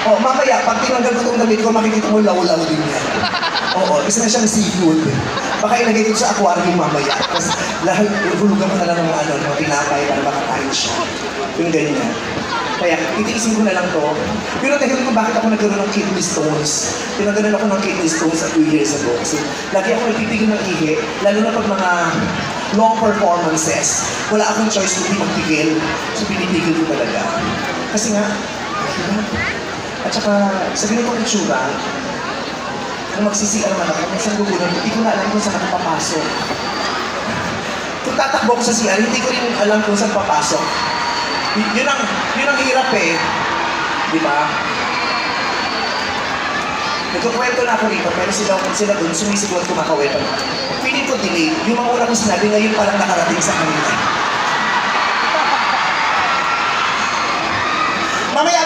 Oh, mamaya, pag tinanggal ko itong damit ko, makikita mo law-law din yan. Oo, isa na siyang seafood. Baka ilagay ko sa aquarium mamaya. Tapos lahat, hulugan mo na lang ng mga tinapay para makakain siya. Yung ganyan. Kaya, itiisin ko na lang to. Pero dahil ko bakit ako nagkaroon ng kidney stones. Tinanggalan ako ng kidney stones 2 years ago. Kasi lagi ako nagpipigil ng ihi, lalo na pag mga long performances. Wala akong choice kundi magpigil. So pinipigil ko talaga. Kasi nga, at saka sa ganitong itsura, kung magsisiar naman ako, minsan gugulan, hindi ko na alam kung saan ako papasok. Kung tatakbo ko sa CR, hindi ko rin alam kung saan papasok. Yun ang hirap eh. Di ba? Nagkukwento na ako rito, pero sila dun, sumisigaw at kumakaweta. Feeling ko delay. Yung mga una kong sinabi, ngayon palang nakarating sa kanila.